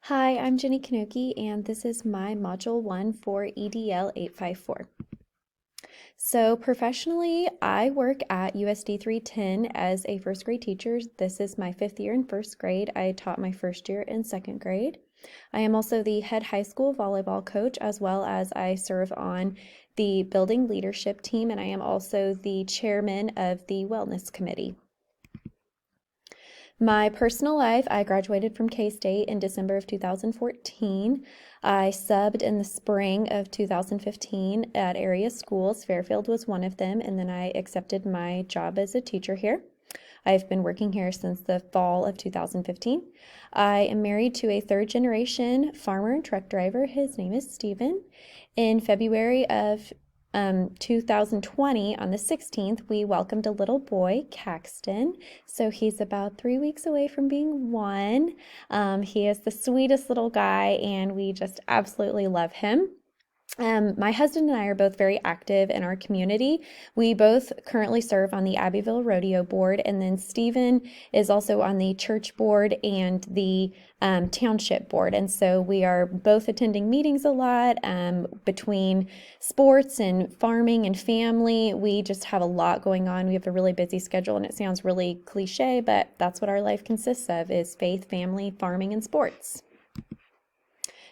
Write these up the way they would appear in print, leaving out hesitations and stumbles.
Hi, I'm Jenny Kanoki, and this is my Module 1 for EDL 854. So professionally, I work at USD 310 as a first grade teacher. This is my 5th year in first grade. I taught my first year in second grade. I am also the head high school volleyball coach, as well as I serve on the building leadership team, and I am also the chairman of the wellness committee. My personal life, I graduated from K-State in December of 2014. I subbed in the spring of 2015 at area schools. Fairfield was one of them, and then I accepted my job as a teacher here. I've been working here since the fall of 2015. I am married to a third generation farmer and truck driver. His name is Steven. In February of 2020, on the 16th, we welcomed a little boy, Caxton. So he's about 3 weeks away from being 1. He is the sweetest little guy, and we just absolutely love him. My husband and I are both very active in our community. We both currently serve on the Abbeville Rodeo Board, and then Stephen is also on the church board and the township board. And so we are both attending meetings a lot between sports and farming and family. We just have a lot going on. We have a really busy schedule, and it sounds really cliche, but that's what our life consists of, is faith, family, farming, and sports.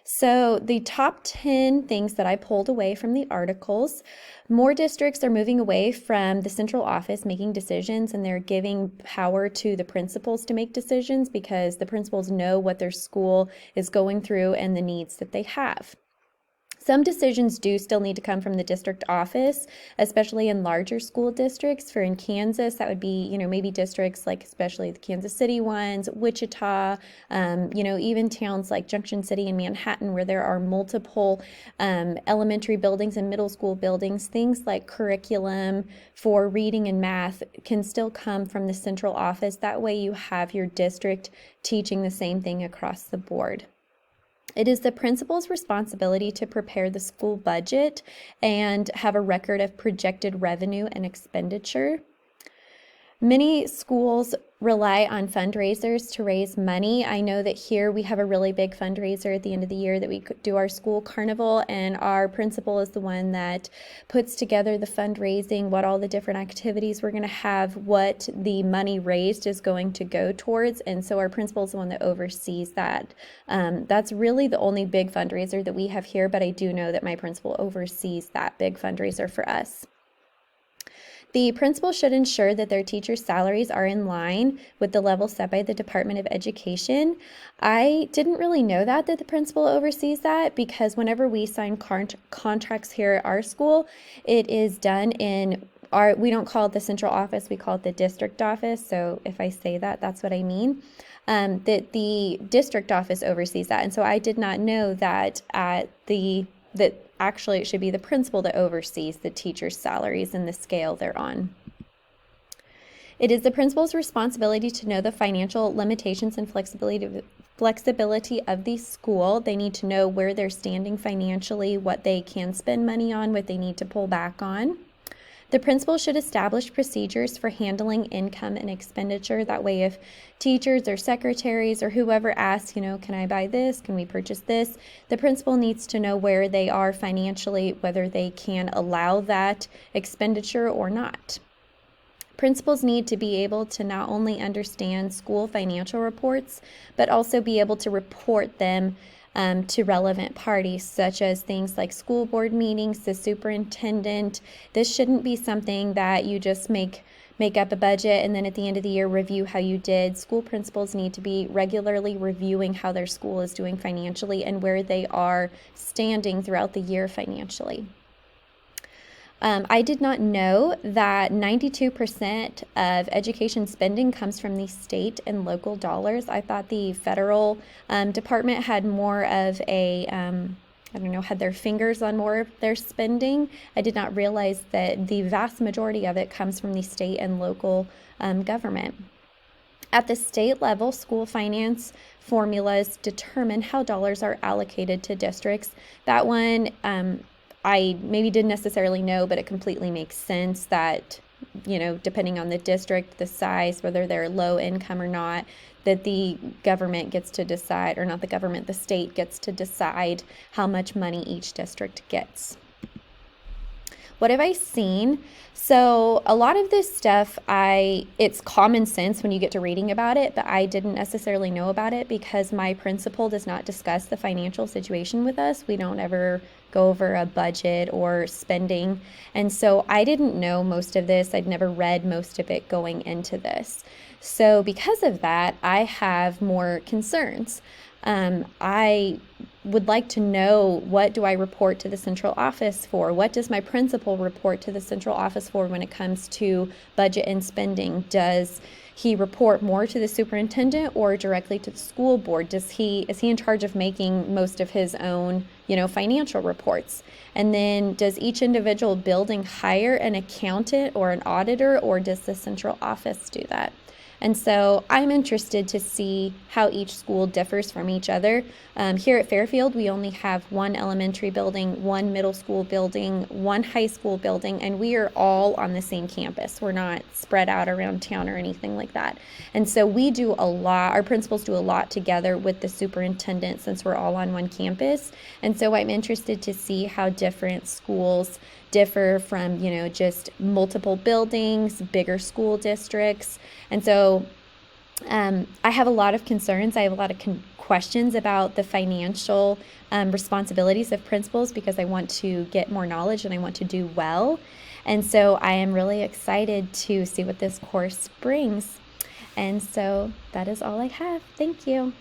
So the top 10 things that I pulled away from the articles: more districts are moving away from the central office making decisions, and they're giving power to the principals to make decisions because the principals know what their school is going through and the needs that they have. Some decisions do still need to come from the district office, especially in larger school districts. For in Kansas, that would be, maybe districts like especially the Kansas City ones, Wichita, even towns like Junction City and Manhattan, where there are multiple elementary buildings and middle school buildings. Things like curriculum for reading and math can still come from the central office. That way you have your district teaching the same thing across the board. It is the principal's responsibility to prepare the school budget and have a record of projected revenue and expenditure. Many schools rely on fundraisers to raise money. I know that here we have a really big fundraiser at the end of the year that we do our school carnival, and our principal is the one that puts together the fundraising, what all the different activities we're going to have, what the money raised is going to go towards, and so our principal is the one that oversees that. That's really the only big fundraiser that we have here, but I do know that my principal oversees that big fundraiser for us. The principal should ensure that their teachers' salaries are in line with the level set by the Department of Education. I didn't really know that the principal oversees that, because whenever we sign contracts here at our school, it is done in we don't call it the central office, we call it the district office. So if I say that, that's what I mean. That the district office oversees that. And so I did not know that that actually it should be the principal that oversees the teachers' salaries and the scale they're on. It is the principal's responsibility to know the financial limitations and flexibility of the school. They need to know where they're standing financially, what they can spend money on, what they need to pull back on. The principal should establish procedures for handling income and expenditure. That way, if teachers or secretaries or whoever asks, can I buy this? Can we purchase this? The principal needs to know where they are financially, whether they can allow that expenditure or not. Principals need to be able to not only understand school financial reports, but also be able to report them to relevant parties, such as things like school board meetings, the superintendent. This shouldn't be something that you just make up a budget and then at the end of the year review how you did. School principals need to be regularly reviewing how their school is doing financially and where they are standing throughout the year financially. I did not know that 92% of education spending comes from the state and local dollars. I thought the federal department had more of a, had their fingers on more of their spending. I did not realize that the vast majority of it comes from the state and local government. At the state level, school finance formulas determine how dollars are allocated to districts. That one, I maybe didn't necessarily know, but it completely makes sense that depending on the district, the size, whether they're low income or not, that the government gets to decide, or not the government, the state gets to decide how much money each district gets. What have I seen? So a lot of this stuff, it's common sense when you get to reading about it, but I didn't necessarily know about it because my principal does not discuss the financial situation with us. We don't ever go over a budget or spending. And so I didn't know most of this. I'd never read most of it going into this. So because of that, I have more concerns. I would like to know, what do I report to the central office for? What does my principal report to the central office for when it comes to budget and spending? Does he report more to the superintendent or directly to the school board? Is he in charge of making most of his own, financial reports? And then does each individual building hire an accountant or an auditor, or does the central office do that? And so I'm interested to see how each school differs from each other. Here at Fairfield, we only have one elementary building, one middle school building, one high school building, and we are all on the same campus. We're not spread out around town or anything like that. And so we do a lot, our principals do a lot together with the superintendent since we're all on one campus. And so I'm interested to see how different schools differ from, just multiple buildings, bigger school districts. And so I have a lot of concerns. I have a lot of questions about the financial responsibilities of principals because I want to get more knowledge and I want to do well. And so I am really excited to see what this course brings. And so that is all I have. Thank you.